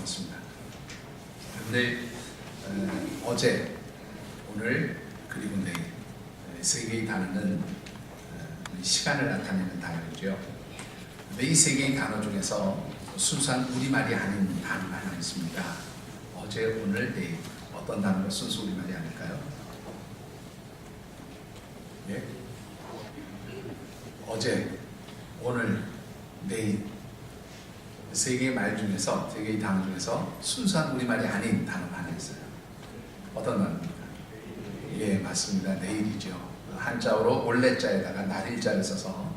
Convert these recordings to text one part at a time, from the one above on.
있습니다. 그런데 어제, 오늘, 그리고 내일 세 개의 단어는 시간을 나타내는 단어이죠. 이 세 개의 단어 중에서 순수한 우리말이 아닌 단어가 하나 있습니다. 어제, 오늘, 내일. 어떤 단어가 순수 우리말이 아닐까요? 예? 어제, 오늘, 내일. 세 개의 말 중에서, 세 개의 단어 중에서 순수한 우리말이 아닌 단어가 하나 있어요. 어떤 단어입니까? 예, 맞습니다. 내일이죠. 한자어로 올레자에다가 날일자를 써서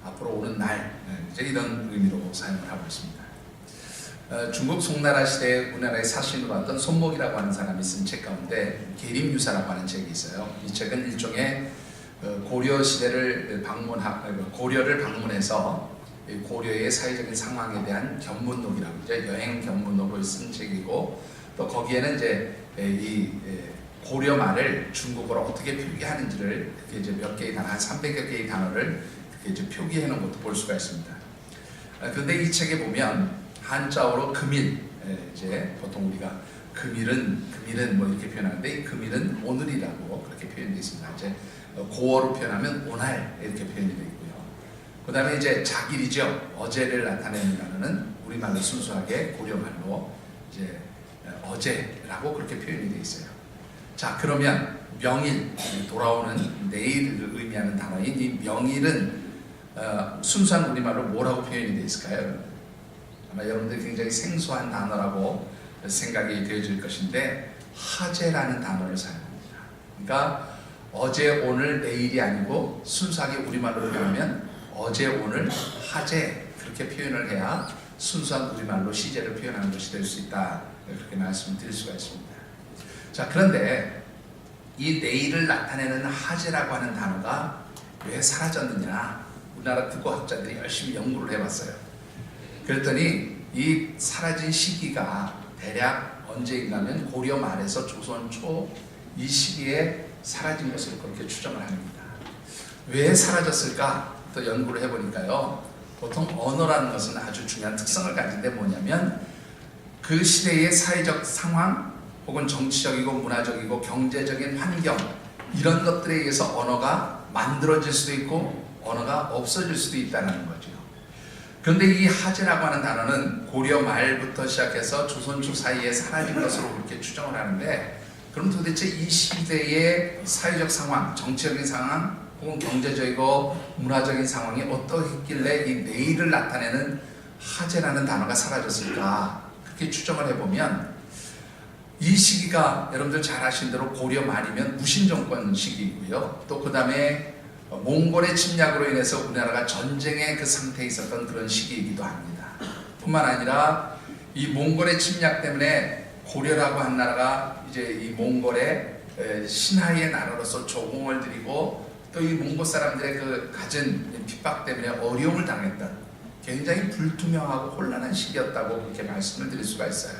앞으로 오는 날, 이제 이런 의미로 사용을 하고 있습니다. 중국 송나라 시대에 우리나라의 사신으로 왔던 손목이라고 하는 사람이 쓴 책 가운데 계림유사라고 하는 책이 있어요. 이 책은 일종의 고려 시대를 고려를 방문해서 고려의 사회적인 상황에 대한 견문록이라고 이제 여행 견문록을 쓴 책이고, 또 거기에는 이제 이 고려 말을 중국어로 어떻게 표기하는지를 이제 몇 개의 단어, 한 300여 개의 단어를 이제 표기해 놓은 것도 볼 수가 있습니다. 그런데 이 책에 보면 한자어로 금일, 이제 보통 우리가 금일은 뭐 이렇게 표현하는데, 금일은 오늘이라고 그렇게 표현되어 있습니다. 이제 고어로 표현하면 오날 이렇게 표현이 되어 있고요. 그 다음에 이제 작일이죠. 어제를 나타내는 단어는 우리말로 순수하게 고려말로 이제 어제라고 그렇게 표현이 되어 있어요. 자, 그러면 명일, 돌아오는 내일을 의미하는 단어인 이 명일은 순수한 우리말로 뭐라고 표현이 되어 있을까요? 아마 여러분들이 굉장히 생소한 단어라고 생각이 되어질 것인데, 화제라는 단어를 사용합니다. 그러니까 어제, 오늘, 내일이 아니고 순수하게 우리말로 표현하면 어제, 오늘, 화제, 그렇게 표현을 해야 순수한 우리말로 시제를 표현하는 것이 될 수 있다, 그렇게 말씀드릴 수가 있습니다. 자, 그런데 이 내일을 나타내는 화제라고 하는 단어가 왜 사라졌느냐, 우리나라 국어학자들이 열심히 연구를 해봤어요. 그랬더니 이 사라진 시기가 대략 언제인가면 고려 말에서 조선 초 이 시기에 사라진 것으로 그렇게 추정을 합니다. 왜 사라졌을까? 또 연구를 해보니까요, 보통 언어라는 것은 아주 중요한 특성을 가진데 뭐냐면 그 시대의 사회적 상황 혹은 정치적이고 문화적이고 경제적인 환경, 이런 것들에 의해서 언어가 만들어질 수도 있고 언어가 없어질 수도 있다는 거죠. 그런데 이 화제라고 하는 단어는 고려 말부터 시작해서 조선 초 사이에 사라진 것으로 그렇게 추정을 하는데, 그럼 도대체 이 시대의 사회적 상황, 정치적인 상황 혹은 경제적이고 문화적인 상황이 어떠했길래 이 내일을 나타내는 화제라는 단어가 사라졌을까, 그렇게 추정을 해보면 이 시기가 여러분들 잘 아시는 대로 고려 말이면 무신정권 시기이고요, 또 그 다음에 몽골의 침략으로 인해서 우리나라가 전쟁의 그 상태에 있었던 그런 시기이기도 합니다. 뿐만 아니라 이 몽골의 침략 때문에 고려라고 한 나라가 이제 이 몽골의 신하의 나라로서 조공을 들이고, 또 이 몽골 사람들의 그 갖은 핍박 때문에 어려움을 당했던 굉장히 불투명하고 혼란한 시기였다고 그렇게 말씀을 드릴 수가 있어요.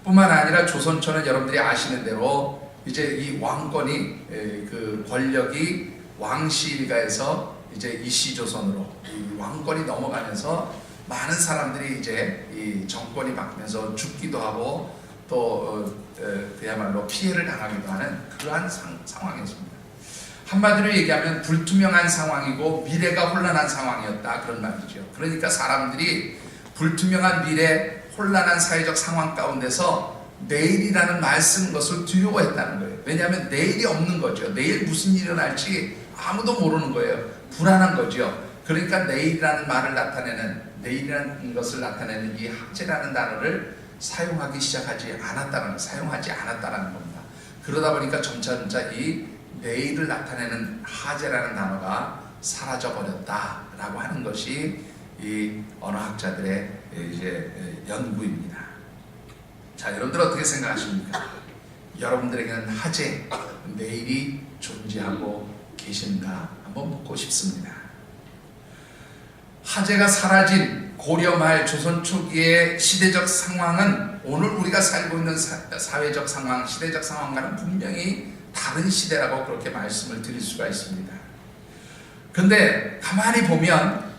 뿐만 아니라 조선초는 여러분들이 아시는 대로 이제 이 왕권이 그 권력이 왕시일가에서 이제 이시조선으로 이 왕권이 넘어가면서 많은 사람들이 이제 이 정권이 바뀌면서 죽기도 하고 또 그야말로 피해를 당하기도 하는 그러한 상황이었습니다. 한마디로 얘기하면 불투명한 상황이고 미래가 혼란한 상황이었다, 그런 말이죠. 그러니까 사람들이 불투명한 미래, 혼란한 사회적 상황 가운데서 내일이라는 말 쓰는 것을 두려워했다는 거예요. 왜냐하면 내일이 없는 거죠. 내일 무슨 일이 일어날지 아무도 모르는 거예요. 불안한 거죠. 그러니까 내일이라는 말을 나타내는, 내일이라는 것을 나타내는 이 화제라는 단어를 사용하지 않았다는 겁니다. 그러다 보니까 점차 이 내일을 나타내는 화제라는 단어가 사라져 버렸다라고 하는 것이 이 언어학자들의 이제 연구입니다. 자, 여러분들 어떻게 생각하십니까? 여러분들에게는 화제, 내일이 존재하고 계신가 한번 묻고 싶습니다. 화제가 사라진 고려 말 조선 초기의 시대적 상황은 오늘 우리가 살고 있는 사회적 상황, 시대적 상황과는 분명히 다른 시대라고 그렇게 말씀을 드릴 수가 있습니다. 근데 가만히 보면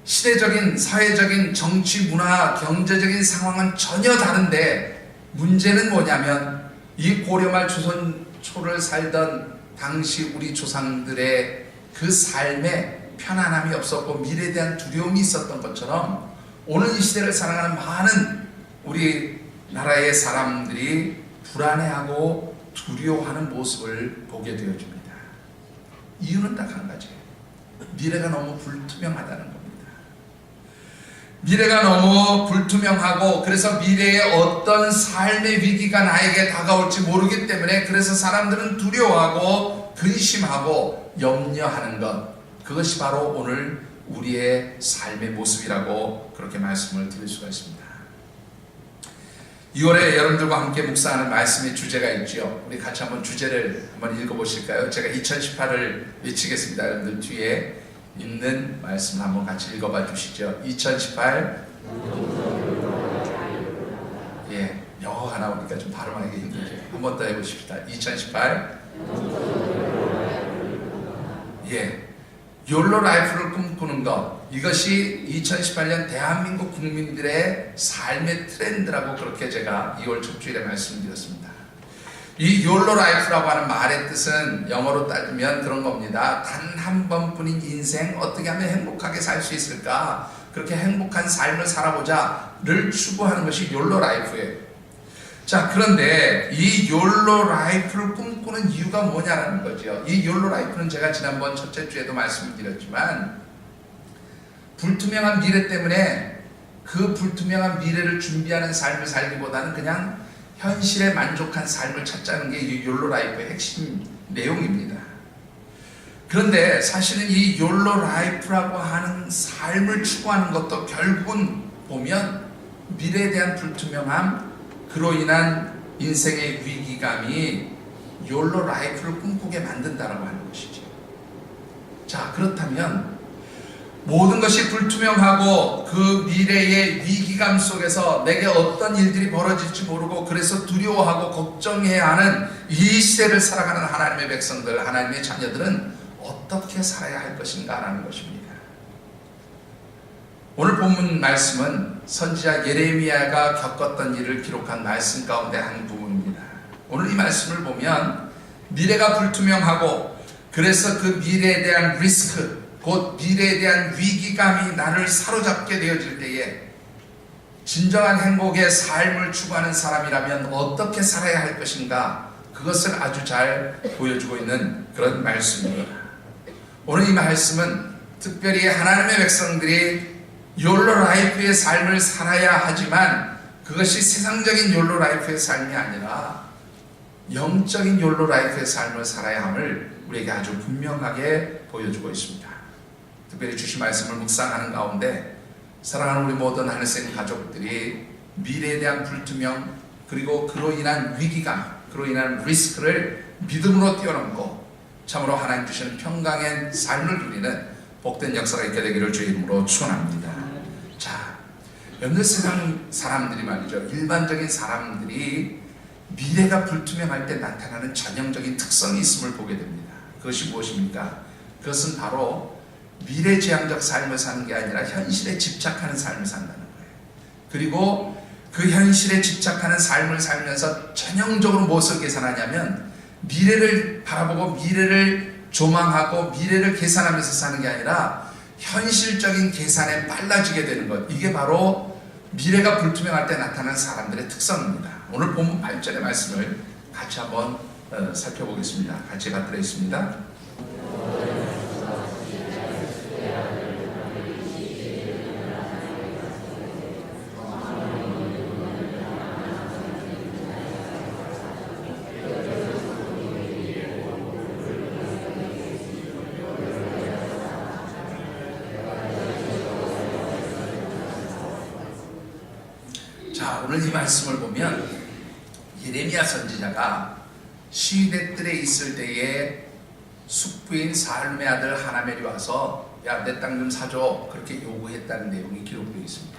시대적인, 사회적인, 정치, 문화, 경제적인 상황은 전혀 다른데 문제는 뭐냐면 이 고려말 조선 초를 살던 당시 우리 조상들의 그 삶에 편안함이 없었고 미래에 대한 두려움이 있었던 것처럼 오늘 이 시대를 살아가는 많은 우리 나라의 사람들이 불안해하고 두려워하는 모습을 보게 되어줍니다. 이유는 딱 한 가지예요. 미래가 너무 불투명하다는 겁니다. 미래가 너무 불투명하고 그래서 미래에 어떤 삶의 위기가 나에게 다가올지 모르기 때문에 그래서 사람들은 두려워하고 근심하고 염려하는 것, 그것이 바로 오늘 우리의 삶의 모습이라고 그렇게 말씀을 드릴 수가 있습니다. 2월에 여러분들과 함께 묵상하는 말씀의 주제가 있죠. 우리 같이 한번 주제를 한번 읽어보실까요? 제가 2018을 외치겠습니다. 여러분들 뒤에 있는 말씀을 한번 같이 읽어봐 주시죠. 2018. 예, 영어가 나오니까 좀 발음하기 힘들죠. 한번 더 해보십시다. 2018. 예, 욜로 라이프를 꿈꾸는 것, 이것이 2018년 대한민국 국민들의 삶의 트렌드라고 그렇게 제가 2월 첫 주일에 말씀드렸습니다. 이 욜로 라이프라고 하는 말의 뜻은 영어로 따지면 그런 겁니다. 단 한 번뿐인 인생 어떻게 하면 행복하게 살 수 있을까? 그렇게 행복한 삶을 살아보자를 추구하는 것이 욜로 라이프예요. 자, 그런데 이 욜로 라이프를 꿈꾸는 이유가 뭐냐라는 거죠. 이 욜로 라이프는 제가 지난번 첫째 주에도 말씀드렸지만 불투명한 미래 때문에 그 불투명한 미래를 준비하는 삶을 살기보다는 그냥 현실에 만족한 삶을 찾자는 게 이 욜로 라이프의 핵심 내용입니다. 그런데 사실은 이 욜로 라이프라고 하는 삶을 추구하는 것도 결국은 보면 미래에 대한 불투명함, 그로 인한 인생의 위기감이 욜로 라이프를 꿈꾸게 만든다라고 하는 것이죠. 자, 그렇다면 모든 것이 불투명하고 그 미래의 위기감 속에서 내게 어떤 일들이 벌어질지 모르고 그래서 두려워하고 걱정해야 하는 이 시대를 살아가는 하나님의 백성들, 하나님의 자녀들은 어떻게 살아야 할 것인가 라는 것입니다. 오늘 본문 말씀은 선지자 예레미야가 겪었던 일을 기록한 말씀 가운데 한 부분입니다. 오늘 이 말씀을 보면 미래가 불투명하고 그래서 그 미래에 대한 리스크, 곧 미래에 대한 위기감이 나를 사로잡게 되어질 때에 진정한 행복의 삶을 추구하는 사람이라면 어떻게 살아야 할 것인가, 그것을 아주 잘 보여주고 있는 그런 말씀입니다. 오늘 이 말씀은 특별히 하나님의 백성들이 욜로 라이프의 삶을 살아야 하지만 그것이 세상적인 욜로 라이프의 삶이 아니라 영적인 욜로 라이프의 삶을 살아야 함을 우리에게 아주 분명하게 보여주고 있습니다. 특별히 주신 말씀을 묵상하는 가운데 사랑하는 우리 모든 하늘생 가족들이 미래에 대한 불투명, 그리고 그로 인한 위기감, 그로 인한 리스크를 믿음으로 뛰어넘고 참으로 하나님 주시는 평강의 삶을 누리는 복된 역사가 있게 되기를 주의 이름으로 축원합니다. 자, 여러분들 세상 사람들이 말이죠, 일반적인 사람들이 미래가 불투명할 때 나타나는 전형적인 특성이 있음을 보게 됩니다. 그것이 무엇입니까? 그것은 바로 미래지향적 삶을 사는 게 아니라 현실에 집착하는 삶을 산다는 거예요. 그리고 그 현실에 집착하는 삶을 살면서 전형적으로 무엇을 계산하냐면 미래를 바라보고 미래를 조망하고 미래를 계산하면서 사는 게 아니라 현실적인 계산에 빨라지게 되는 것, 이게 바로 미래가 불투명할 때 나타나는 사람들의 특성입니다. 오늘 본문 8절의 말씀을 같이 한번 살펴보겠습니다. 같이 받들어 있습니다. 자, 오늘 이 말씀을 보면 예레미야 선지자가 시위대 뜰에 있을 때에 숙부인 살룸의 아들 하나멜이 와서 야, 내 땅 좀 사줘, 그렇게 요구했다는 내용이 기록되어 있습니다.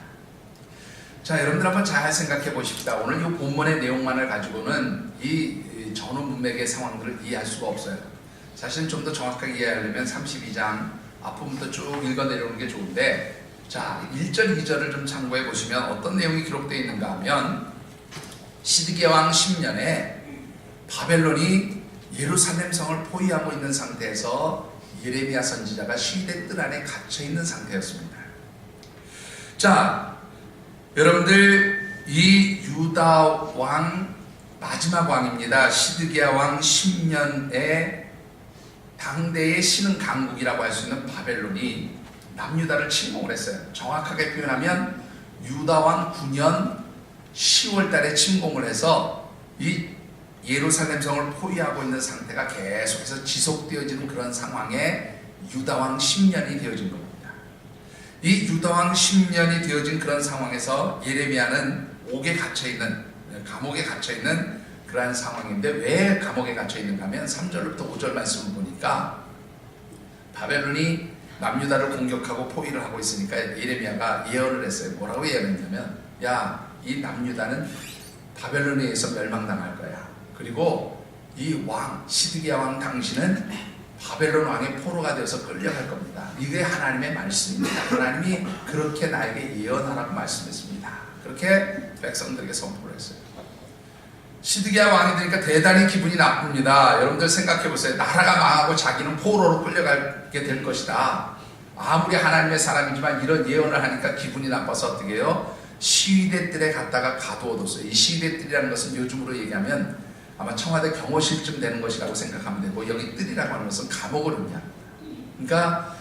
자, 여러분들 한번 잘 생각해 보십시다. 오늘 이 본문의 내용만을 가지고는 이 전후 문맥의 상황들을 이해할 수가 없어요. 사실 좀 더 정확하게 이해하려면 32장 앞부분부터 쭉 읽어 내려오는 게 좋은데 자, 1절, 2절을 좀 참고해 보시면 어떤 내용이 기록되어 있는가 하면 시드기야 왕 10년에 바벨론이 예루살렘 성을 포위하고 있는 상태에서 예레미야 선지자가 시위대 뜰 안에 갇혀 있는 상태였습니다. 자, 여러분들 이 유다 왕 마지막 왕입니다. 시드기야 왕 10년에 당대의 신흥 강국이라고 할 수 있는 바벨론이 남유다를 침공을 했어요. 정확하게 표현하면 유다 왕 9년 10월 달에 침공을 해서 이 예루살렘 성을 포위하고 있는 상태가 계속해서 지속되어지는 그런 상황에 유다 왕 10년이 되어진 겁니다. 이 유다 왕 10년이 되어진 그런 상황에서 예레미야는 옥에 갇혀있는, 감옥에 갇혀있는 그러한 상황인데, 왜 감옥에 갇혀있는가 하면 3절부터 5절 말씀을 보니까 바벨론이 남유다를 공격하고 포위를 하고 있으니까 예레미야가 예언을 했어요. 뭐라고 예언했냐면, 야, 이 남유다는 바벨론에 의해서 멸망당할 거야. 그리고 이 왕, 시드기야 왕 당신은 바벨론 왕의 포로가 되어서 끌려갈 겁니다. 이게 하나님의 말씀입니다. 하나님이 그렇게 나에게 예언하라고 말씀했습니다. 그렇게 백성들에게 선포를 했어요. 시드기야 왕이 되니까 대단히 기분이 나쁩니다. 여러분들 생각해 보세요. 나라가 망하고 자기는 포로로 끌려가게 될 것이다. 아무리 하나님의 사람이지만 이런 예언을 하니까 기분이 나빠서 어떻게 해요? 시위대 뜰에 갔다가 가두어뒀어요. 이 시위대 뜰이라는 것은 요즘으로 얘기하면 아마 청와대 경호실쯤 되는 것이라고 생각하면 되고, 여기 뜰이라고 하는 것은 감옥을 의미합니다. 그러니까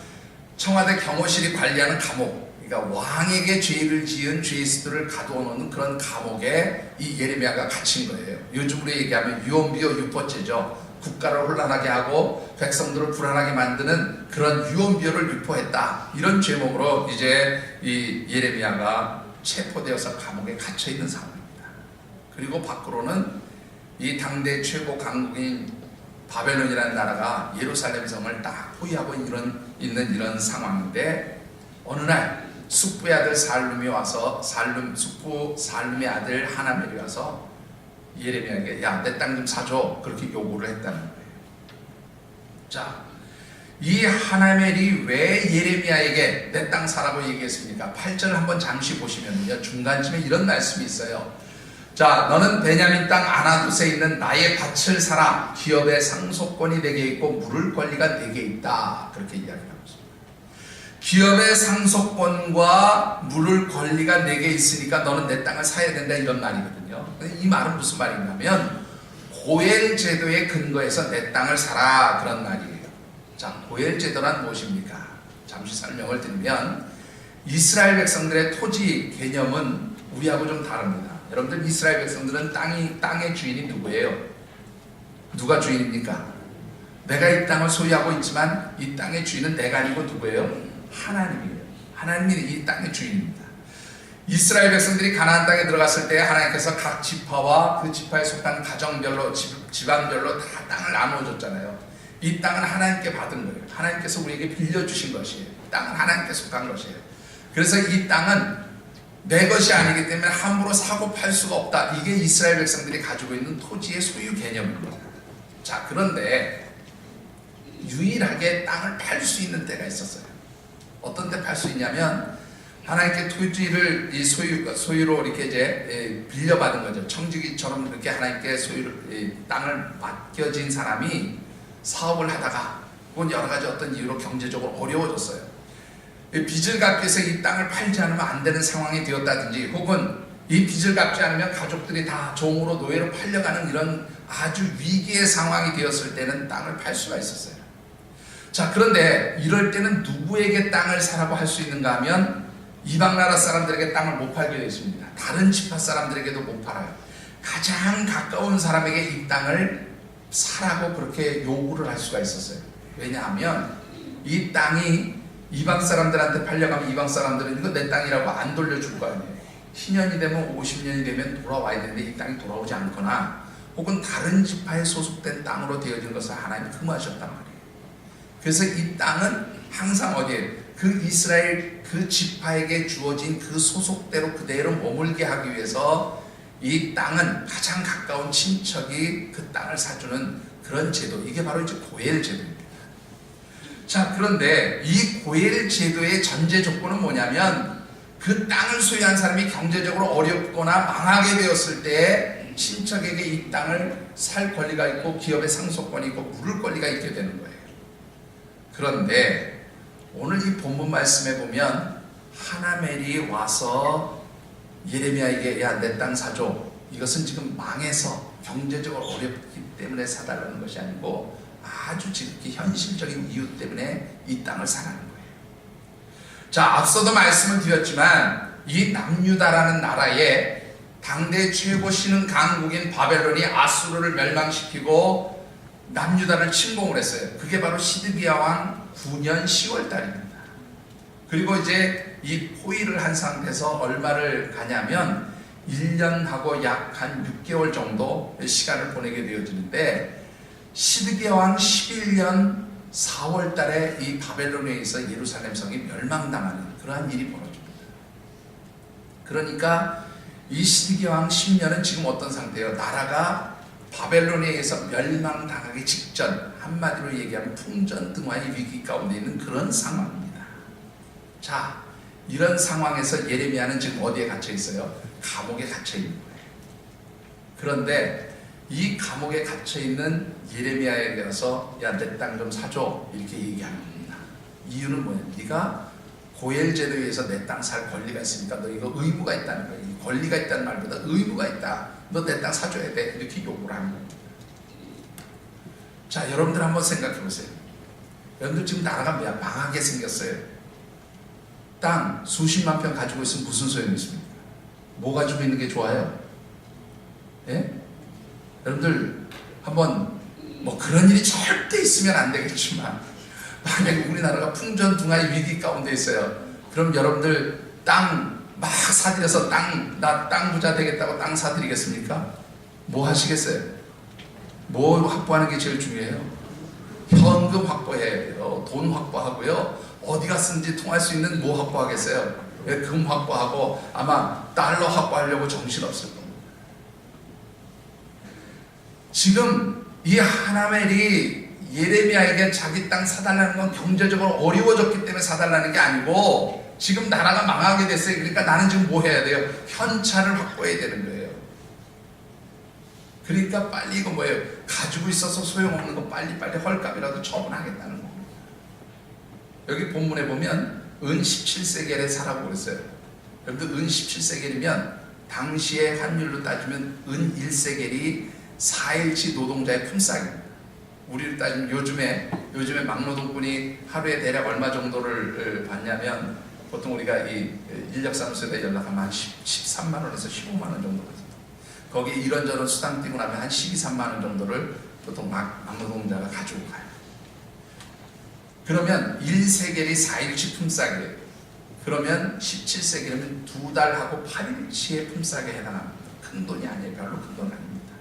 청와대 경호실이 관리하는 감옥, 그러니까 왕에게 죄를 지은 죄수들을 가두어 놓는 그런 감옥에 이 예레미야가 갇힌 거예요. 요즘으로 얘기하면 유언비어 유포죄죠. 국가를 혼란하게 하고 백성들을 불안하게 만드는 그런 유언비어를 유포했다. 이런 제목으로 이제 이 예레미야가 체포되어서 감옥에 갇혀 있는 상황입니다. 그리고 밖으로는 이 당대 최고 강국인 바벨론이라는 나라가 예루살렘 성을 딱 포위하고 있는 이런 상황인데, 어느 날 숙부의 아들 살룸이 와서 숙부 살룸의 아들 하나멜이 와서 예레미야에게 야, 내 땅 좀 사줘, 그렇게 요구를 했다는 거예요. 자, 이 하나멜이 왜 예레미야에게 내 땅 사라고 얘기했습니까? 8절 한번 잠시 보시면요, 중간쯤에 이런 말씀이 있어요. 자, 너는 베냐민 땅 아나돗에 있는 나의 밭을 사라. 기업의 상속권이 내게 있고 물을 권리가 내게 있다. 그렇게 이야기하고 있습니다. 기업의 상속권과 물을 권리가 내게 있으니까 너는 내 땅을 사야 된다, 이런 말이거든요. 이 말은 무슨 말이냐면 고엘 제도의 근거에서 내 땅을 사라, 그런 말이에요. 자, 고엘 제도란 무엇입니까? 잠시 설명을 드리면 이스라엘 백성들의 토지 개념은 우리하고 좀 다릅니다. 여러분들, 이스라엘 백성들은 땅의 주인이 누구예요? 누가 주인입니까? 내가 이 땅을 소유하고 있지만 이 땅의 주인은 내가 아니고 누구예요? 하나님이에요. 하나님이 이 땅의 주인입니다. 이스라엘 백성들이 가나안 땅에 들어갔을 때 하나님께서 각 지파와 그 지파에 속한 가정별로, 집안별로 다 땅을 나누어 줬잖아요. 이 땅은 하나님께 받은 거예요. 하나님께서 우리에게 빌려주신 것이에요. 땅은 하나님께 속한 것이에요. 그래서 이 땅은 내 것이 아니기 때문에 함부로 사고 팔 수가 없다. 이게 이스라엘 백성들이 가지고 있는 토지의 소유 개념입니다. 자, 그런데 유일하게 땅을 팔 수 있는 때가 있었어요. 어떤 때 팔 수 있냐면, 하나님께 토지를 이 소유로 이렇게 이제 빌려받은 거죠. 청지기처럼 이렇게 하나님께 땅을 맡겨진 사람이 사업을 하다가 혹은 여러 가지 어떤 이유로 경제적으로 어려워졌어요. 빚을 갚기 위해서 이 땅을 팔지 않으면 안 되는 상황이 되었다든지, 혹은 이 빚을 갚지 않으면 가족들이 다 종으로 노예로 팔려가는 이런 아주 위기의 상황이 되었을 때는 땅을 팔 수가 있었어요. 자, 그런데 이럴 때는 누구에게 땅을 사라고 할 수 있는가 하면 이방 나라 사람들에게 땅을 못 팔게 되어 있습니다. 다른 지파 사람들에게도 못 팔아요. 가장 가까운 사람에게 이 땅을 사라고 그렇게 요구를 할 수가 있었어요. 왜냐하면 이 땅이 이방 사람들한테 팔려가면 이방 사람들은 이거 내 땅이라고 안 돌려줄 거 아니에요. 10년이 되면 50년이 되면 돌아와야 되는데 이 땅이 돌아오지 않거나, 혹은 다른 지파에 소속된 땅으로 되어진 것을 하나님이 금하셨단 말이에요. 그래서 이 땅은 항상 어디에 그 이스라엘 그 지파에게 주어진 그 소속대로 그대로 머물게 하기 위해서 이 땅은 가장 가까운 친척이 그 땅을 사주는 그런 제도, 이게 바로 이제 고엘 제도입니다. 자, 그런데 이 고엘 제도의 전제 조건은 뭐냐면 그 땅을 소유한 사람이 경제적으로 어렵거나 망하게 되었을 때 친척에게 이 땅을 살 권리가 있고 기업의 상속권이 있고 물을 권리가 있게 되는 거예요. 그런데 오늘 이 본문 말씀에 보면 하나멜이 와서 예레미야에게 야, 내 땅 사줘. 이것은 지금 망해서 경제적으로 어렵기 때문에 사달라는 것이 아니고 아주 지극히 현실적인 이유 때문에 이 땅을 사라는 거예요. 자, 앞서도 말씀을 드렸지만 이 남유다라는 나라에 당대 최고 신흥 강국인 바벨론이 아수르를 멸망시키고 남유다를 침공을 했어요. 그게 바로 시드기야 왕 9년 10월 달입니다. 그리고 이제 이 포위를 한 상태에서 얼마를 가냐면 1년하고 약 한 6개월 정도 시간을 보내게 되어지는데 시드기야 왕 11년 4월 달에 이 바벨론에 의해서 예루살렘 성이 멸망당하는 그러한 일이 벌어집니다. 그러니까 이 시드기야 왕 10년은 지금 어떤 상태예요? 나라가 바벨론에 의해서 멸망당하기 직전, 한마디로 얘기하면 풍전등화의 위기 가운데 있는 그런 상황입니다. 자, 이런 상황에서 예레미야는 지금 어디에 갇혀 있어요? 감옥에 갇혀 있는 거예요. 그런데 이 감옥에 갇혀 있는 예레미야에게 가서 야, 내 땅 좀 사줘 이렇게 얘기하는 겁니다. 이유는 뭐냐? 네가 고엘 제도에 의해서 내 땅 살 권리가 있으니까 너 이거 의무가 있다는 거예요. 권리가 있다는 말보다 의무가 있다. 너 내 땅 사줘야 돼. 이렇게 요구를 하는 겁니다. 자, 여러분들 한번 생각해 보세요. 여러분들 지금 나라가 망하게 생겼어요. 땅 수십만 평 가지고 있으면 무슨 소용이 있습니까? 뭐 가지고 있는 게 좋아요? 예? 여러분들 한번 뭐 그런 일이 절대 있으면 안 되겠지만 만약에 우리나라가 풍전등화의 위기 가운데 있어요. 그럼 여러분들 땅 막 사들여서 나 땅 부자 되겠다고 땅 사드리겠습니까? 뭐 하시겠어요? 뭐 확보하는 게 제일 중요해요? 현금 확보해야 돼요. 돈 확보하고요. 어디가 쓰는지 통할 수 있는 뭐 확보하겠어요? 금 확보하고 아마 달러 확보하려고 정신없을 겁니다. 지금 이 하나멜이 예레미야에게 자기 땅 사달라는 건 경제적으로 어려워졌기 때문에 사달라는 게 아니고 지금 나라가 망하게 됐어요. 그러니까 나는 지금 뭐 해야 돼요? 현찰을 확보해야 되는 거예요. 그러니까 빨리 이거 뭐예요? 가지고 있어서 소용없는 거 빨리빨리 헐값이라도 처분하겠다는 겁니다. 여기 본문에 보면 은 17세겔에 사라고 그랬어요. 여러분들 은 17세겔이면 당시의 환율로 따지면 은 1세겔이 4일치 노동자의 품삯입니다. 우리로 따지면 요즘에 막노동꾼이 하루에 대략 얼마 정도를 받냐면 보통 우리가 이 인력사무소에다 연락하면 한 13만 원에서 15만 원 정도 받습니다. 거기에 이런저런 수당 띄고 나면 한 12, 3만 원 정도를 보통 막노동자가 가지고 가요. 그러면 1세겔이 4일치 품삯이에요. 그러면 17세겔이면 2달하고 8일치의 품삯에 해당합니다. 큰 돈이 아니에요. 별로 큰 돈 아닙니다.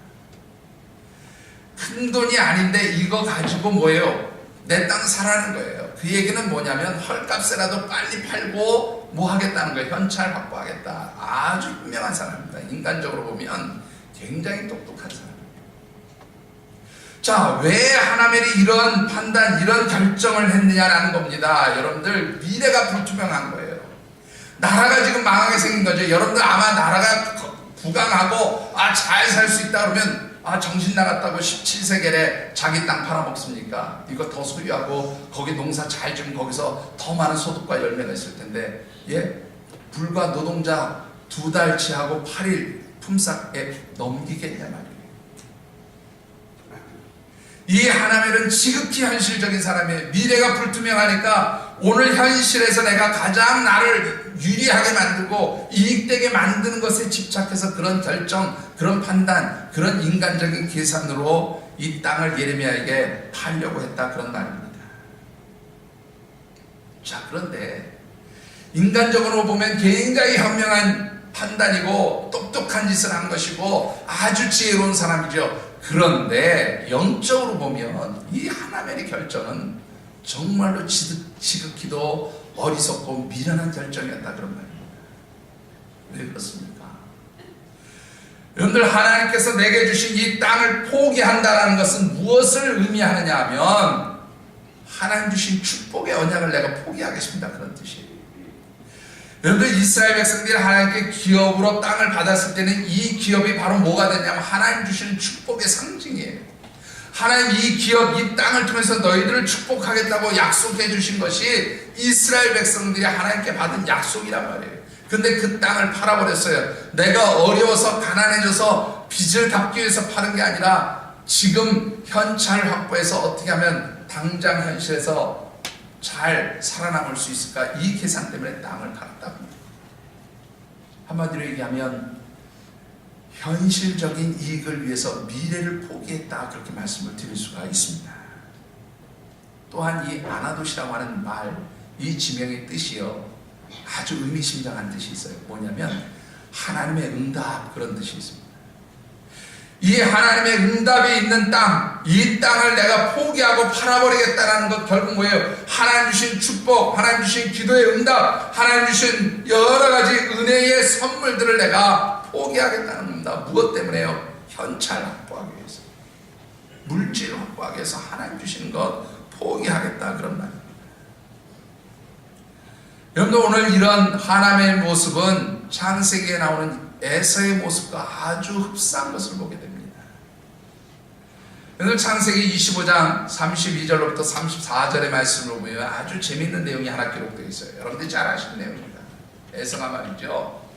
큰 돈이 아닌데 이거 가지고 뭐예요? 내 땅 사라는 거예요. 그 얘기는 뭐냐면 헐값에라도 빨리 팔고 뭐 하겠다는 거예요. 현찰 확보하겠다. 아주 현명한 사람입니다. 인간적으로 보면 굉장히 똑똑한 사람입니다. 자, 왜 하나멜이 이런 판단, 이런 결정을 했느냐라는 겁니다. 여러분들 미래가 불투명한 거예요. 나라가 지금 망하게 생긴 거죠. 여러분들 아마 나라가 부강하고 잘 살 수 있다 그러면 정신 나갔다고 17세겔에 자기 땅 팔아먹습니까? 이거 더 소유하고 거기 농사 잘 지면 거기서 더 많은 소득과 열매가 있을 텐데 불과 노동자 2달치하고 8일 품삯에 넘기겠냐 말이에요. 이 하나멜은 지극히 현실적인 사람이에요. 미래가 불투명하니까 오늘 현실에서 내가 가장 나를 유리하게 만들고 이익되게 만드는 것에 집착해서 그런 결정, 그런 판단, 그런 인간적인 계산으로 이 땅을 예레미야에게 팔려고 했다, 그런 말입니다. 자, 그런데 인간적으로 보면 굉장히 현명한 판단이고 똑똑한 짓을 한 것이고 아주 지혜로운 사람이죠. 그런데 영적으로 보면 이 하나멜의 결정은 정말로 지극히도 어리석고 미련한 결정이었다, 그런 말입니다. 왜 그렇습니까? 여러분들, 하나님께서 내게 주신 이 땅을 포기한다는 것은 무엇을 의미하느냐 하면 하나님 주신 축복의 언약을 내가 포기하겠습니다. 그런 뜻이에요. 여러분들, 이스라엘 백성들이 하나님께 기업으로 땅을 받았을 때는 이 기업이 바로 뭐가 되냐면 하나님 주시는 축복의 상징이에요. 하나님 이 기업, 이 땅을 통해서 너희들을 축복하겠다고 약속해 주신 것이 이스라엘 백성들이 하나님께 받은 약속이란 말이에요. 근데 그 땅을 팔아버렸어요. 내가 어려워서 가난해져서 빚을 갚기 위해서 파는 게 아니라 지금 현찰을 확보해서 어떻게 하면 당장 현실에서 잘 살아남을 수 있을까, 이 계산 때문에 땅을 팔았다고 합니다. 한마디로 얘기하면 현실적인 이익을 위해서 미래를 포기했다, 그렇게 말씀을 드릴 수가 있습니다. 또한 이 아나돗이라고 하는 말, 이 지명의 뜻이요, 아주 의미심장한 뜻이 있어요. 뭐냐면 하나님의 응답, 그런 뜻이 있습니다. 이 하나님의 응답이 있는 땅, 이 땅을 내가 포기하고 팔아버리겠다는 것, 결국 뭐예요? 하나님 주신 축복, 하나님 주신 기도의 응답, 하나님 주신 여러 가지 은혜의 선물들을 내가 포기하겠다는 겁니다. 무엇 때문에요? 현찰 확보하기 위해서, 물질 확보하기 위해서 하나님 주시는 것 포기하겠다, 그런 말입니다. 여러분들, 오늘 이런 하나님의 모습은 창세기에 나오는 에서의 모습과 아주 흡사한 것을 보게 됩니다. 여러분, 창세기 25장 32절로부터 34절의 말씀을 보면 아주 재미있는 내용이 하나 기록되어 있어요. 여러분들이 잘 아시는 내용입니다. 에서가 말이죠,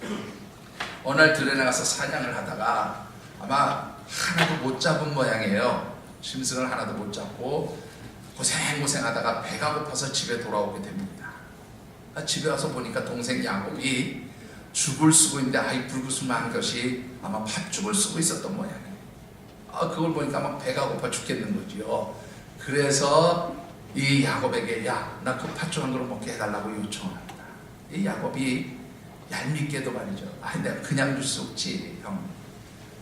어느 날 들에 나가서 사냥을 하다가 아마 하나도 못 잡은 모양이에요. 짐승을 하나도 못 잡고 고생하다가 배가 고파서 집에 돌아오게 됩니다. 집에 와서 보니까 동생 야곱이 죽을 쓰고 있는데, 아이 불구슬만 것이 아마 팥죽을 쓰고 있었던 모양이에요. 그걸 보니까 막 배가 고파 죽겠는 거지요. 그래서 이 야곱에게, 야, 나 그 팥죽 한 그릇 먹게 해달라고 요청합니다. 이 야곱이 얄밉게도 말이죠, 내가 그냥 줄 수 없지, 형,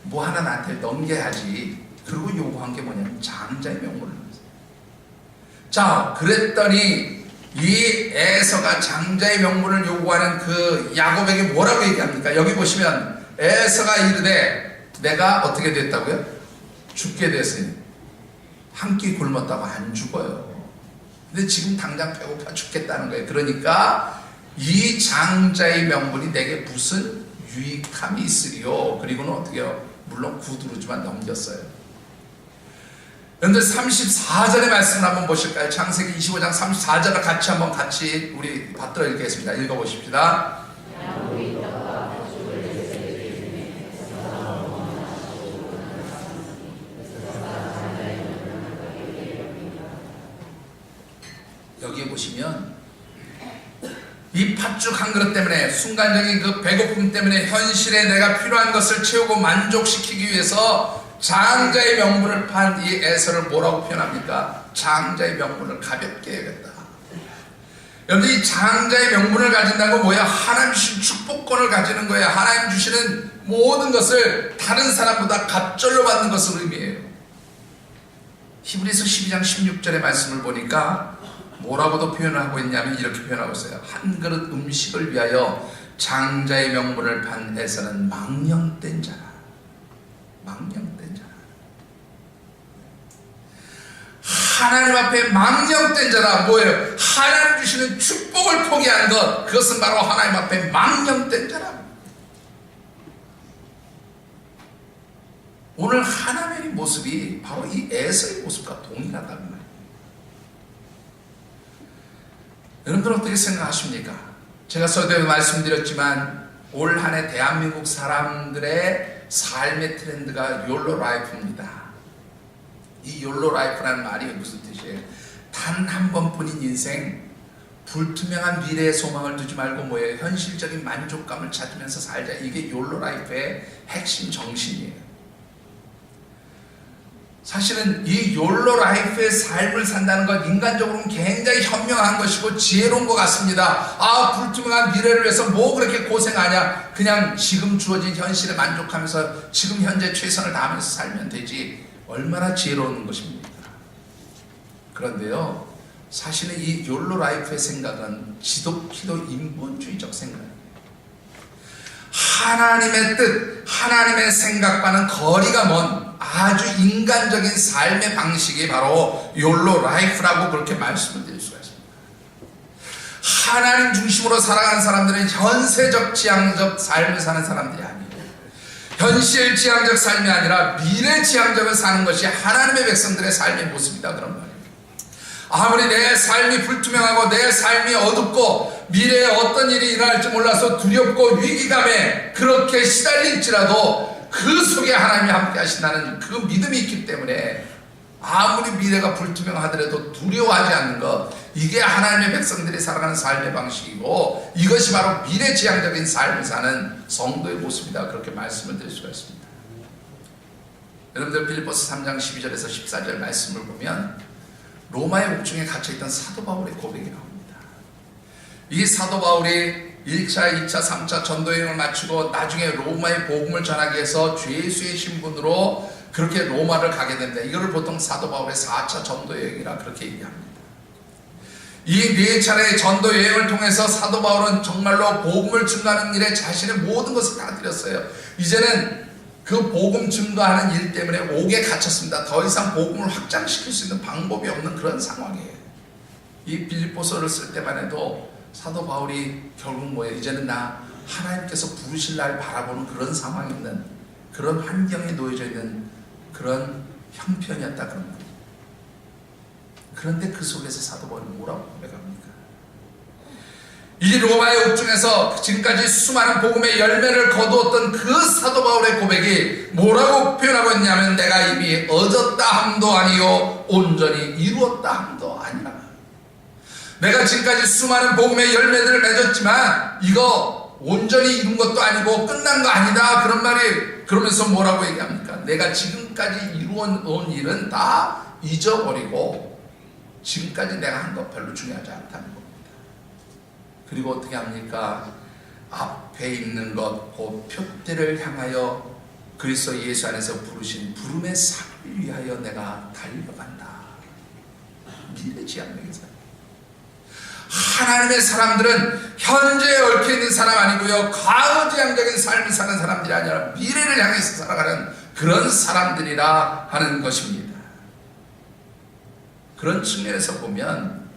뭐 하나 나한테 넘겨야지. 그리고 요구한 게 뭐냐면 장자의 명분을 넣었어요. 자, 그랬더니 이 에서가 장자의 명분을 요구하는 그 야곱에게 뭐라고 얘기합니까? 여기 보시면 에서가 이르되, 내가 어떻게 됐다고요? 죽게 됐으니. 한 끼 굶었다고 안 죽어요. 근데 지금 당장 배고파 죽겠다는 거예요. 그러니까 이 장자의 명분이 내게 무슨 유익함이 있으리요. 그리고는 어떻게 해요? 물론 구두로지만 넘겼어요. 여러분들, 34절의 말씀을 한번 보실까요? 창세기 25장 34절을 같이 우리 받들어 읽겠습니다. 읽어보십시다. 여기에 보시면 이 팥죽 한 그릇 때문에, 순간적인 그 배고픔 때문에 현실에 내가 필요한 것을 채우고 만족시키기 위해서 장자의 명분을 판 이 에서를 뭐라고 표현합니까? 장자의 명분을 가볍게 해야겠다. 여러분, 이 장자의 명분을 가진다는 건 뭐야? 하나님 주신 축복권을 가지는 거예요. 하나님 주시는 모든 것을 다른 사람보다 갑절로 받는 것을 의미해요. 히브리서 12장 16절의 말씀을 보니까 뭐라고도 표현을 하고 있냐면 이렇게 표현하고 있어요. 한 그릇 음식을 위하여 장자의 명분을 판 에서는 망령된 자라. 망령된 자라. 하나님 앞에 망령된 자라. 뭐예요? 하나님 주시는 축복을 포기한 것, 그것은 바로 하나님 앞에 망령된 자라. 오늘 하나님의 모습이 바로 이 에서의 모습과 동일하다는 말이에요. 여러분들 어떻게 생각하십니까? 제가 서두에 말씀드렸지만 올 한 해 대한민국 사람들의 삶의 트렌드가 욜로 라이프입니다. 이 욜로 라이프라는 말이 무슨 뜻이에요? 단 한 번뿐인 인생, 불투명한 미래의 소망을 두지 말고 뭐예요? 현실적인 만족감을 찾으면서 살자. 이게 욜로 라이프의 핵심 정신이에요. 사실은 이 욜로 라이프의 삶을 산다는 건 인간적으로는 굉장히 현명한 것이고 지혜로운 것 같습니다. 불투명한 미래를 위해서 뭐 그렇게 고생하냐, 그냥 지금 주어진 현실에 만족하면서 지금 현재 최선을 다하면서 살면 되지. 얼마나 지혜로운 것입니까? 그런데요, 사실은 이 욜로 라이프의 생각은 지독히도 인본주의적 생각입니다. 하나님의 뜻, 하나님의 생각과는 거리가 먼 아주 인간적인 삶의 방식이 바로 욜로 라이프라고 그렇게 말씀을 드릴 수가 있습니다. 하나님 중심으로 살아가는 사람들은 현세적 지향적 삶을 사는 사람들이 아니에요. 현실 지향적 삶이 아니라 미래 지향적을 사는 것이 하나님의 백성들의 삶의 모습이다, 그런 말이에요. 아무리 내 삶이 불투명하고 내 삶이 어둡고 미래에 어떤 일이 일어날지 몰라서 두렵고 위기감에 그렇게 시달릴지라도 그 속에 하나님이 함께 하신다는 그 믿음이 있기 때문에 아무리 미래가 불투명하더라도 두려워하지 않는 것, 이게 하나님의 백성들이 살아가는 삶의 방식이고 이것이 바로 미래지향적인 삶을 사는 성도의 모습이다, 그렇게 말씀을 드릴 수가 있습니다. 여러분들 빌립보서 3장 12절에서 14절 말씀을 보면 로마의 옥중에 갇혀있던 사도 바울의 고백이 나옵니다. 이 사도 바울이 1차, 2차, 3차 전도여행을 마치고 나중에 로마의 복음을 전하기 위해서 죄수의 신분으로 그렇게 로마를 가게 됩니다. 이거를 보통 사도 바울의 4차 전도여행이라 그렇게 얘기합니다. 이 4차례의 전도여행을 통해서 사도 바울은 정말로 복음을 증거하는 일에 자신의 모든 것을 다 드렸어요. 이제는 그 복음 증거하는 일 때문에 옥에 갇혔습니다. 더 이상 복음을 확장시킬 수 있는 방법이 없는 그런 상황이에요. 이 빌립보서를 쓸 때만 해도 사도 바울이 결국 뭐예요? 이제는 나 하나님께서 부르실 날 바라보는 그런 상황이 있는, 그런 환경에 놓여져 있는 그런 형편이었다, 그런 거예요. 그런데 그 속에서 사도 바울이 뭐라고 고백합니까? 이 로마의 옥중에서 지금까지 수많은 복음의 열매를 거두었던 그 사도 바울의 고백이 뭐라고 표현하고 있냐면, 내가 이미 얻었다 함도 아니요 온전히 이루었다 함도 아니라. 내가 지금까지 수많은 복음의 열매들을 맺었지만 이거 온전히 이룬 것도 아니고 끝난 거 아니다, 그런 말이. 그러면서 뭐라고 얘기합니까? 내가 지금까지 이루어온 일은 다 잊어버리고 지금까지 내가 한 것 별로 중요하지 않다는 겁니다. 그리고 어떻게 합니까? 앞에 있는 것, 그 표대를 향하여 그리스도 예수 안에서 부르신 부름의 삶을 위하여 내가 달려간다. 미래지향적인 삶. 하나님의 사람들은 현재에 얽혀있는 사람 아니고요, 과거지향적인 삶을 사는 사람들이 아니라 미래를 향해서 살아가는 그런 사람들이라 하는 것입니다. 그런 측면에서 보면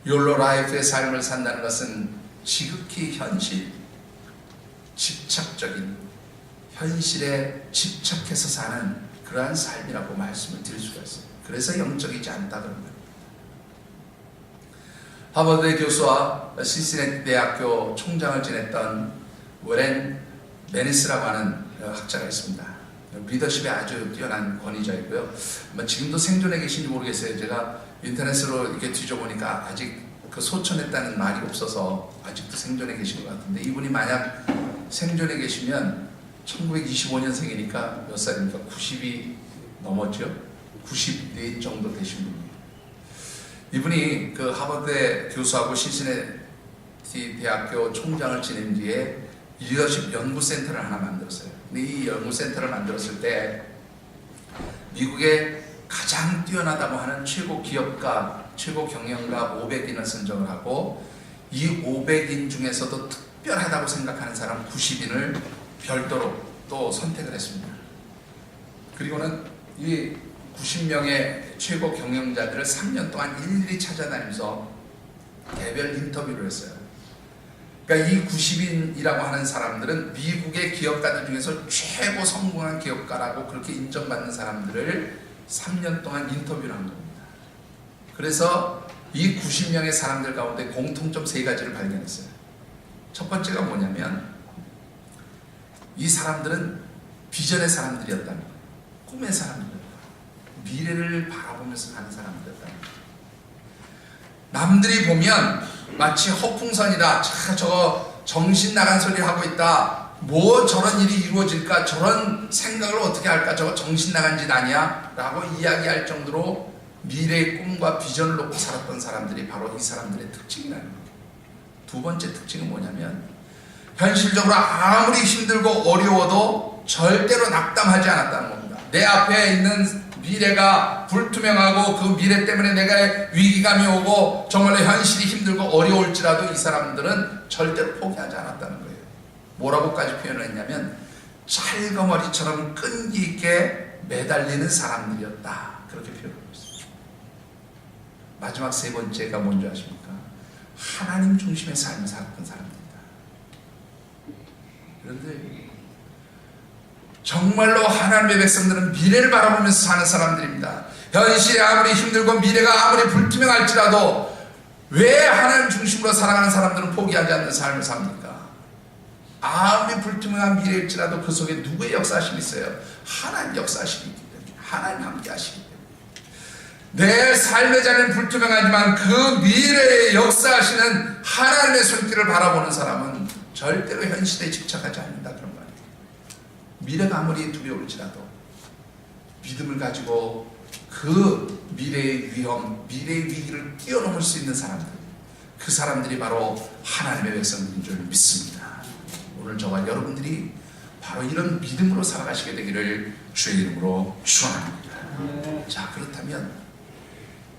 욜로 라이프의 삶을 산다는 것은 지극히 현실, 집착적인, 현실에 집착해서 사는 그러한 삶이라고 말씀을 드릴 수가 있어요. 그래서 영적이지 않다, 그런 거예요. 하버드 교수와 신시내티 대학교 총장을 지냈던 워렌 베니스라고 하는 학자가 있습니다. 리더십에 아주 뛰어난 권위자이고요. 지금도 생존해 계신지 모르겠어요. 제가 인터넷으로 이렇게 뒤져보니까 아직 그 소천했다는 말이 없어서 아직도 생존해 계신 것 같은데, 이분이 만약 생존해 계시면 1925년생이니까 몇 살입니까? 90이 넘었죠? 94 정도 되신 분이에요. 이분이 그 하버드 교수하고 신시내티 대학교 총장을 지낸 뒤에 리더십 연구센터를 하나 만들었어요. 근데 이 연구센터를 만들었을 때 미국의 가장 뛰어나다고 하는 최고 기업가, 최고 경영가 500인을 선정을 하고, 이 500인 중에서도 특별하다고 생각하는 사람 90인을 별도로 또 선택을 했습니다. 그리고는 이 90명의 최고 경영자들을 3년 동안 일일이 찾아다니면서 개별 인터뷰를 했어요. 그러니까 이 90인이라고 하는 사람들은 미국의 기업가들 중에서 최고 성공한 기업가라고 그렇게 인정받는 사람들을 3년 동안 인터뷰를 한 겁니다. 그래서 이 90명의 사람들 가운데 공통점 3가지를 발견했어요. 첫 번째가 뭐냐면, 이 사람들은 비전의 사람들이었다는 거예요. 꿈의 사람들, 미래를 바라보면서 가는 사람들이었다. 남들이 보면 마치 허풍선이다, 저거 정신 나간 소리 하고 있다, 뭐 저런 일이 이루어질까, 저런 생각을 어떻게 할까, 저거 정신 나간 짓 아니야? 라고 이야기할 정도로 미래의 꿈과 비전을 놓고 살았던 사람들이 바로 이 사람들의 특징이라는 거예요. 두 번째 특징은 뭐냐면, 현실적으로 아무리 힘들고 어려워도 절대로 낙담하지 않았다는 겁니다. 내 앞에 있는 미래가 불투명하고 그 미래 때문에 내가 위기감이 오고 정말로 현실이 힘들고 어려울지라도 이 사람들은 절대로 포기하지 않았다는 거예요. 뭐라고까지 표현을 했냐면, 찰거머리처럼 끈기 있게 매달리는 사람들이었다. 그렇게 표현하고 있습니다. 마지막 세 번째가 뭔지 아십니까? 하나님 중심의 삶을 살았던 사람입니다. 그런데 정말로 하나님의 백성들은 미래를 바라보면서 사는 사람들입니다. 현실이 아무리 힘들고 미래가 아무리 불투명할지라도 왜 하나님 중심으로 살아가는 사람들은 포기하지 않는 삶을 삽니까? 아무리 불투명한 미래일지라도 그 속에 누구의 역사심이 있어요? 하나님 역사심이 있기 때문에, 하나님 함께 하시기 때문에. 내 삶의 자리는 불투명하지만 그 미래에 역사하시는 하나님의 손길을 바라보는 사람은 절대로 현실에 집착하지 않는다, 그런 말이에요. 미래가 아무리 두려울지라도 믿음을 가지고 그 미래의 위험, 미래의 위기를 뛰어넘을 수 있는 사람들, 그 사람들이 바로 하나님의 백성들인 줄 믿습니다. 오늘 저와 여러분들이 바로 이런 믿음으로 살아가시게 되기를 주의 이름으로 축원합니다. 자, 그렇다면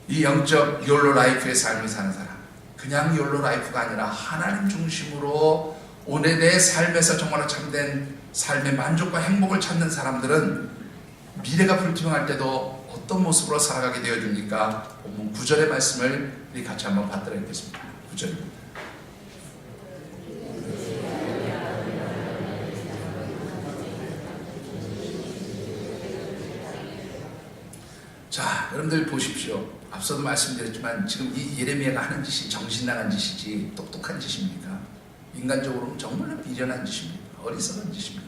이 영적 욜로 라이프의 삶을 사는 사람, 그냥 욜로 라이프가 아니라 하나님 중심으로 오늘 내 삶에서 정말로 참된 삶의 만족과 행복을 찾는 사람들은 미래가 불투명할 때도 어떤 모습으로 살아가게 되어줍니까? 본문 9절의 말씀을 우리 같이 한번 받들어 읽겠습니다. 9절입니다. 자, 여러분들 보십시오. 앞서도 말씀드렸지만 지금 이 예레미야가 하는 짓이 정신 나간 짓이지 똑똑한 짓입니까? 인간적으로는 정말로 미련한 짓입니다. 어리석은 짓입니다.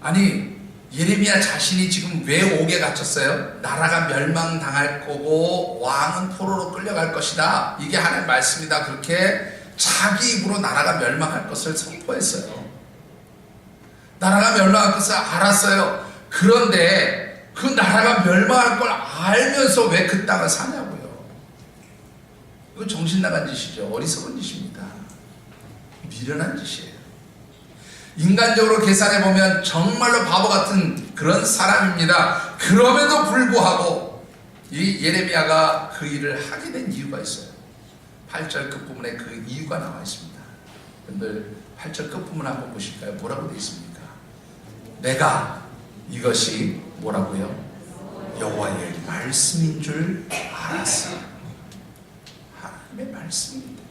아니, 예레미야 자신이 지금 왜 옥에 갇혔어요? 나라가 멸망당할 거고 왕은 포로로 끌려갈 것이다. 이게 하나님의 말씀이다. 그렇게 자기 입으로 나라가 멸망할 것을 선포했어요. 나라가 멸망할 것을 알았어요. 그런데 그 나라가 멸망할 걸 알면서 왜 그 땅을 사냐고요. 이거 정신 나간 짓이죠. 어리석은 짓입니다. 미련한 짓이에요. 인간적으로 계산해보면 정말로 바보 같은 그런 사람입니다. 그럼에도 불구하고 이 예레미야가 그 일을 하게 된 이유가 있어요. 8절 끝부분에 그 이유가 나와 있습니다. 여러분들 8절 끝부분 한번 보실까요? 뭐라고 되어 있습니까? 내가 이것이 뭐라고요? 여호와의 말씀인 줄 알았어요. 하나님의 말씀입니다.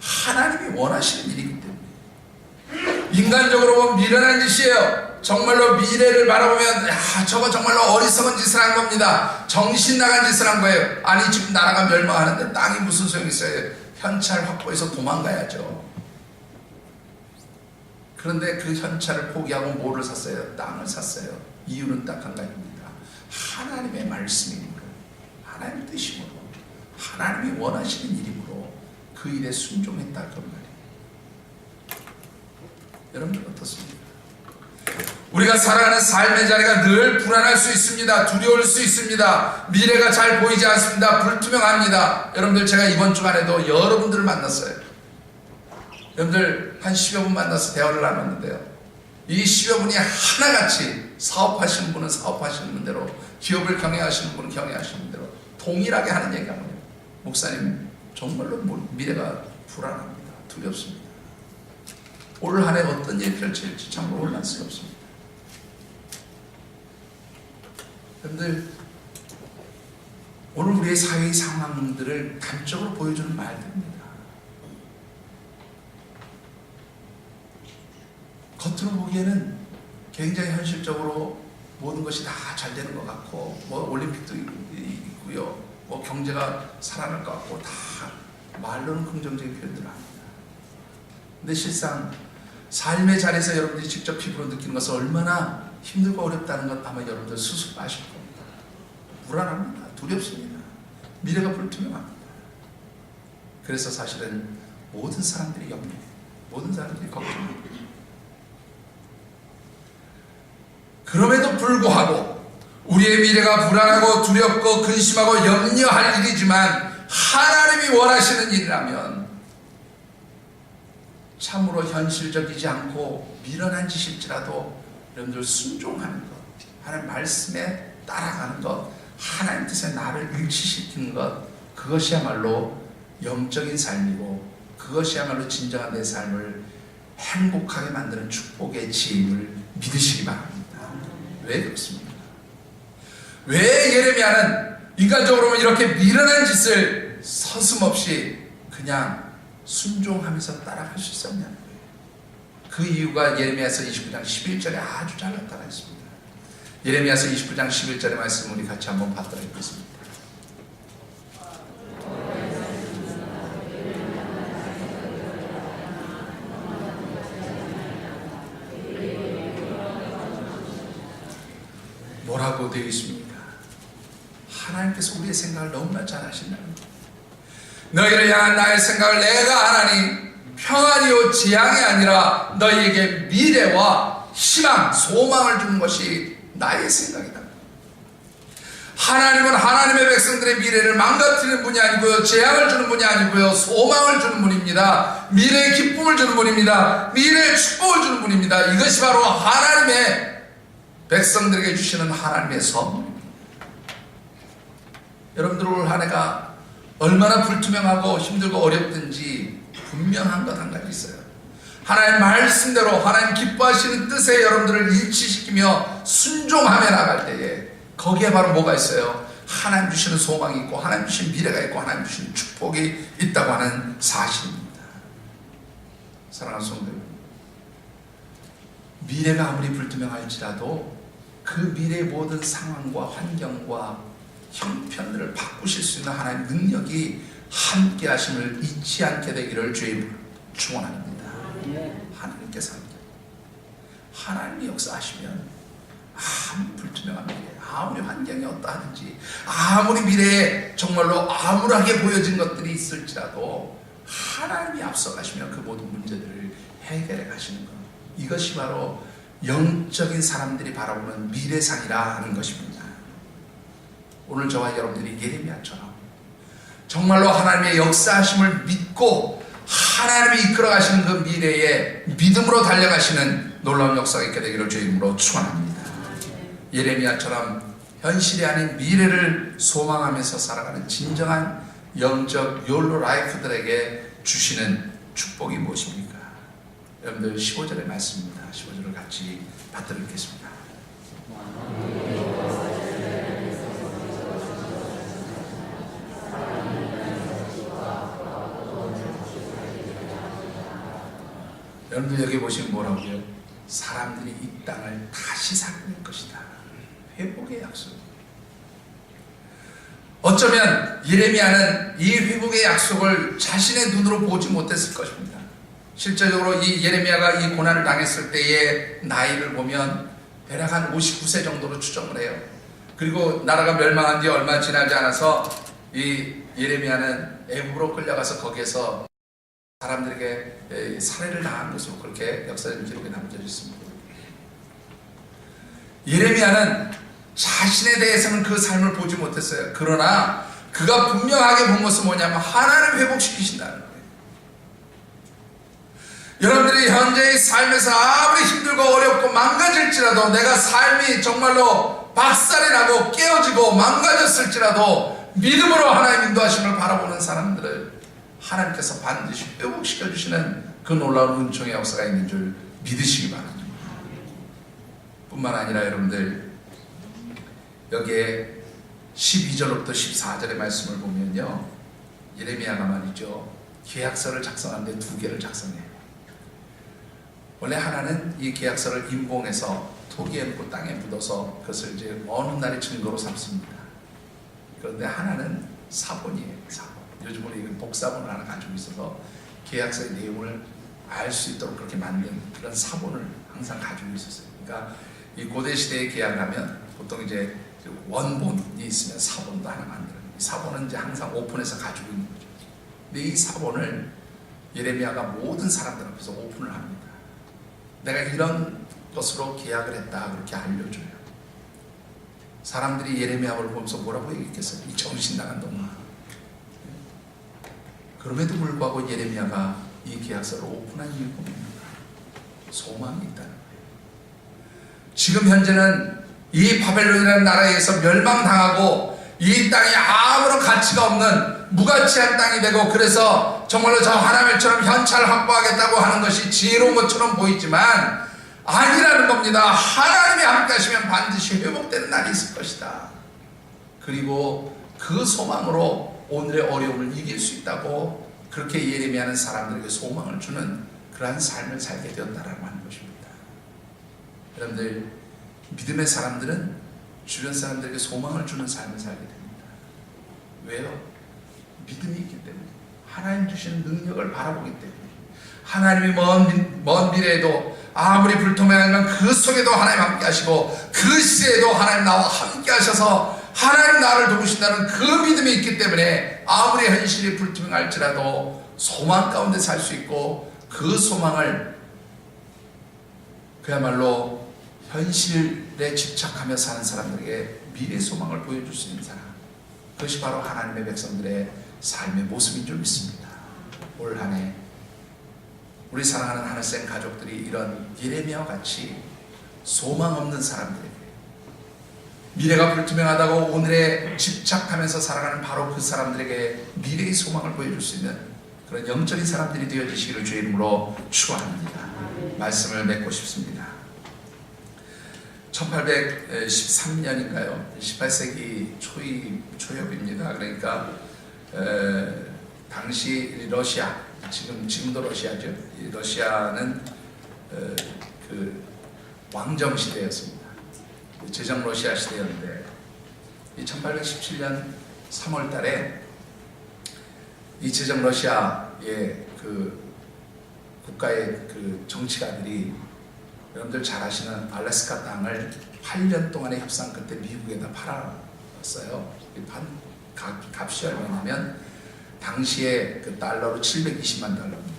하나님이 원하시는 일이기 때문에. 인간적으로 보면 미련한 짓이에요. 정말로 미래를 바라보면 저거 정말로 어리석은 짓을 한 겁니다. 정신 나간 짓을 한 거예요. 아니, 지금 나라가 멸망하는데 땅이 무슨 소용이 있어요? 현찰 확보해서 도망가야죠. 그런데 그 현찰을 포기하고 뭐를 샀어요? 땅을 샀어요. 이유는 딱 한 가지입니다. 하나님의 말씀이므로, 하나님의 뜻이므로, 하나님이 원하시는 일이므로 그 일에 순종했다, 그런 말이에요. 여러분들 어떻습니까? 우리가 살아가는 삶의 자리가 늘 불안할 수 있습니다. 두려울 수 있습니다. 미래가 잘 보이지 않습니다. 불투명합니다. 여러분들, 제가 이번 주간에도 여러분들을 만났어요. 여러분들 한 10여 분 만나서 대화를 나눴는데요, 이 10여 분이 하나같이 사업하시는 분은 사업하시는 대로, 기업을 경영하시는 분은 경영하시는 대로 동일하게 하는 얘기가 뭐예요? 목사님, 정말로 미래가 불안합니다. 두렵습니다. 올 한 해 어떤 일이 펼쳐질지 참 놀랄 수가 없습니다. 여러분들, 오늘 우리의 사회의 상황들을 단적으로 보여주는 말들입니다. 겉으로 보기에는 굉장히 현실적으로 모든 것이 다 잘 되는 것 같고, 뭐 올림픽도 있고요, 뭐 경제가 살아날 것 같고, 다 말로는 긍정적인 표현들을 합니다. 근데 실상 삶의 자리에서 여러분들이 직접 피부로 느끼는 것은 얼마나 힘들고 어렵다는 것 아마 여러분들 스스로 아실 겁니다. 불안합니다. 두렵습니다. 미래가 불투명합니다. 그래서 사실은 모든 사람들이 염려해요. 모든 사람들이 걱정합니다. 그럼에도 불구하고 우리의 미래가 불안하고 두렵고 근심하고 염려할 일이지만 하나님이 원하시는 일이라면 참으로 현실적이지 않고 미련한 짓일지라도 여러분들 순종하는 것, 하나님 말씀에 따라가는 것, 하나님 뜻에 나를 일치시키는 것, 그것이야말로 영적인 삶이고 그것이야말로 진정한 내 삶을 행복하게 만드는 축복의 지혜임을 믿으시기 바랍니다. 왜 그렇습니까? 왜 예레미야는 인간적으로 보면 이렇게 미련한 짓을 서슴없이 그냥 순종하면서 따라갈 수 있었냐는 거예요. 그 이유가 예레미야서 29장 11절에 아주 잘 나타나 있습니다. 예레미야서 29장 11절의 말씀 우리 같이 한번 받도록 하겠습니다. 뭐라고 되어 있습니까? 하나님께서 우리의 생각을 너무나 잘 아신다는 거예요. 너희를 향한 나의 생각을 내가 하나니 평안이요 재앙이 아니라 너희에게 미래와 희망, 소망을 주는 것이 나의 생각이다. 하나님은 하나님의 백성들의 미래를 망가뜨리는 분이 아니고요, 재앙을 주는 분이 아니고요, 소망을 주는 분입니다. 미래의 기쁨을 주는 분입니다. 미래의 축복을 주는 분입니다. 이것이 바로 하나님의 백성들에게 주시는 하나님의 선물입니다. 여러분들 올 한 해가 얼마나 불투명하고 힘들고 어렵든지 분명한 것 한 가지 있어요. 하나님 말씀대로 하나님 기뻐하시는 뜻에 여러분들을 일치시키며 순종하며 나갈 때에 거기에 바로 뭐가 있어요? 하나님 주시는 소망이 있고 하나님 주시는 미래가 있고 하나님 주시는 축복이 있다고 하는 사실입니다. 사랑하는 성도 여러분, 미래가 아무리 불투명할지라도 그 미래의 모든 상황과 환경과 형편들을 바꾸실 수 있는 하나님의 능력이 함께 하심을 잊지 않게 되기를 주의 축원합니다. 하나님께서 하나님이 역사하시면 아무리 불투명한 미래, 아무리 환경이 어떠하든지, 아무리 미래에 정말로 암울하게 보여진 것들이 있을지라도 하나님이 앞서가시면 그 모든 문제들을 해결해 가시는 것, 이것이 바로 영적인 사람들이 바라보는 미래상이라 하는 것입니다. 오늘 저와 여러분들이 예레미야처럼 정말로 하나님의 역사하심을 믿고 하나님이 이끌어 가시는 그 미래에 믿음으로 달려가시는 놀라운 역사가 있게 되기를 주의 이름으로 축원합니다. 예레미야처럼 현실이 아닌 미래를 소망하면서 살아가는 진정한 영적 욜로 라이프들에게 주시는 축복이 무엇입니까? 여러분들 15절의 말씀입니다. 15절을 같이 받들겠습니다. 여러분들 여기 보시면 뭐라고요? 사람들이 이 땅을 다시 살릴 것이다. 회복의 약속. 어쩌면 예레미야는 이 회복의 약속을 자신의 눈으로 보지 못했을 것입니다. 실제적으로 이 예레미야가 이 고난을 당했을 때의 나이를 보면 대략 한 59세 정도로 추정을 해요. 그리고 나라가 멸망한 뒤 얼마 지나지 않아서 이 예레미야는 애굽으로 끌려가서 거기에서 사람들에게 살해를 당한 것으로 그렇게 역사적 기록에 남겨져 있습니다. 예레미야는 자신에 대해서는 그 삶을 보지 못했어요. 그러나 그가 분명하게 본 것은 뭐냐면 하나님을 회복시키신다는 거예요. 여러분들이 현재의 삶에서 아무리 힘들고 어렵고 망가질지라도, 내가 삶이 정말로 박살이 나고 깨어지고 망가졌을지라도 믿음으로 하나님 인도하심을 바라보는 사람들을 하나님께서 반드시 회복시켜주시는 그 놀라운 은총의 역사가 있는 줄 믿으시기 바랍니다. 뿐만 아니라 여러분들 여기에 12절부터 14절의 말씀을 보면요, 예레미야가 말이죠, 계약서를 작성하는데 두 개를 작성해요. 원래 하나는 이 계약서를 임봉해서 토기에 묻고 땅에 묻어서 그것을 이제 어느 날의 증거로 삼습니다. 그런데 하나는 사본이에요. 사본. 요즘 우리 복사본을 하나 가지고 있어서 계약서의 내용을 알 수 있도록 그렇게 만든 그런 사본을 항상 가지고 있었어요. 그러니까 이 고대 시대에 계약하면 보통 이제 원본이 있으면 사본도 하나 만들어요. 이 사본은 이제 항상 오픈해서 가지고 있는 거죠. 근데 이 사본을 예레미야가 모든 사람들 앞에서 오픈을 합니다. 내가 이런 것으로 계약을 했다, 그렇게 알려줘요. 사람들이 예레미야를 보면서 뭐라고 얘기했겠어요? 이 정신 나간 놈아. 그럼에도 불구하고 예레미야가 이 계약서를 오픈한 이유가 뭡니까? 소망이 있다는 거예요. 지금 현재는 이 바벨론이라는 나라에서 멸망당하고 이 땅이 아무런 가치가 없는 무가치한 땅이 되고, 그래서 정말로 저 하나님처럼 현찰을 확보하겠다고 하는 것이 지혜로운 것처럼 보이지만 아니라는 겁니다. 하나님이 함께 하시면 반드시 회복되는 날이 있을 것이다. 그리고 그 소망으로 오늘의 어려움을 이길 수 있다고 그렇게 예레미야는 사람들에게 소망을 주는 그러한 삶을 살게 되었다라고 하는 것입니다. 여러분들, 믿음의 사람들은 주변 사람들에게 소망을 주는 삶을 살게 됩니다. 왜요? 믿음이 있기 때문에, 하나님 주시는 능력을 바라보기 때문에, 하나님이 먼 미래에도 아무리 불투명한 그 속에도 하나님 함께 하시고 그 시대에도 하나님 나와 함께 하셔서 하나님 나를 도우신다는 그 믿음이 있기 때문에 아무리 현실이 불투명할지라도 소망 가운데 살 수 있고, 그 소망을 그야말로 현실에 집착하며 사는 사람들에게 미래의 소망을 보여줄 수 있는 사람, 그것이 바로 하나님의 백성들의 삶의 모습인 줄 믿습니다. 올 한 해 우리 사랑하는 하늘생 가족들이 이런 예레미야와 같이 소망 없는 사람들에게, 미래가 불투명하다고 오늘에 집착하면서 살아가는 바로 그 사람들에게 미래의 소망을 보여줄 수 있는 그런 영적인 사람들이 되어주시기를 주의 이름으로 축원합니다. 말씀을 맺고 싶습니다. 1813년인가요? 18세기 초엽입니다. 그러니까 당시 러시아, 지금도 러시아죠. 이 러시아는 그 왕정 시대였습니다. 제정 러시아 시대였는데, 이 1817년 3월 달에 이 제정 러시아의 그 국가의 그 정치가들이, 여러분들 잘 아시는 알래스카 땅을 8년 동안의 협상 끝에 미국에다 팔았어요. 값이 얼마냐면 당시에 그 달러로 720만 달러입니다.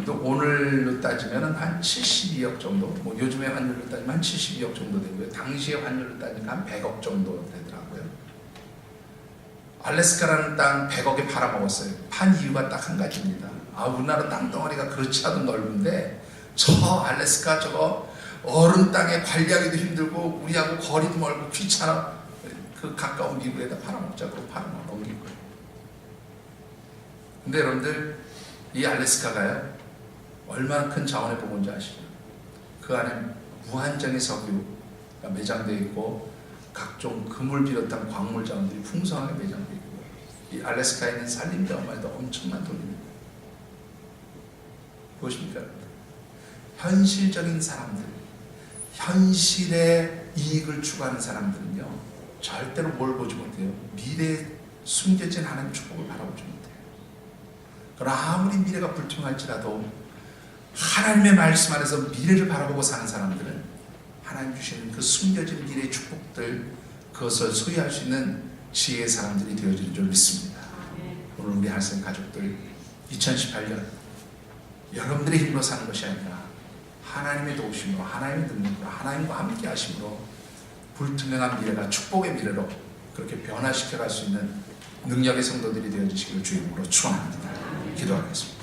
또 오늘로 따지면 한 72억 정도, 뭐 요즘의 환율로 따지면 한 72억 정도 되고요. 당시의 환율로 따지면 한 100억 정도 되더라고요. 알래스카라는 땅 100억에 팔아먹었어요. 판 이유가 딱 한 가지입니다. 우리나라 땅덩어리가 그렇지 않은 넓은데 저 알래스카 저거 얼음 땅에 관리하기도 힘들고 우리하고 거리도 멀고 귀찮아, 그 가까운 미국에다 팔아먹자고 팔아먹은 거예요. 근데 여러분들, 이 알래스카가요 얼마나 큰 자원의 보고인지 아시죠? 그 안에 무한정의 석유가 매장되어 있고 각종 금을 비롯한 광물 자원들이 풍성하게 매장되어 있고, 이 알래스카에 있는 산림자원만 해도 엄청난 돈입니다. 무엇입니까? 현실적인 사람들, 현실의 이익을 추구하는 사람들은요 절대로 뭘 보지 못해요? 미래에 숨겨진 하나님의 축복을 바라보지 못해요. 그러나 아무리 미래가 불투명할지라도 하나님의 말씀 안에서 미래를 바라보고 사는 사람들은 하나님 주시는 그 숨겨진 미래의 축복들, 그것을 소유할 수 있는 지혜의 사람들이 되어지는 줄 믿습니다. 오늘 우리 하늘생 가족들, 2018년 여러분들의 힘으로 사는 것이 아니라 하나님의 도우심으로, 하나님의 능력으로, 하나님과 함께 하심으로 불투명한 미래가 축복의 미래로 그렇게 변화시켜 갈 수 있는 능력의 성도들이 되어주시기를 주의 이름으로 축원합니다. 기도하겠습니다.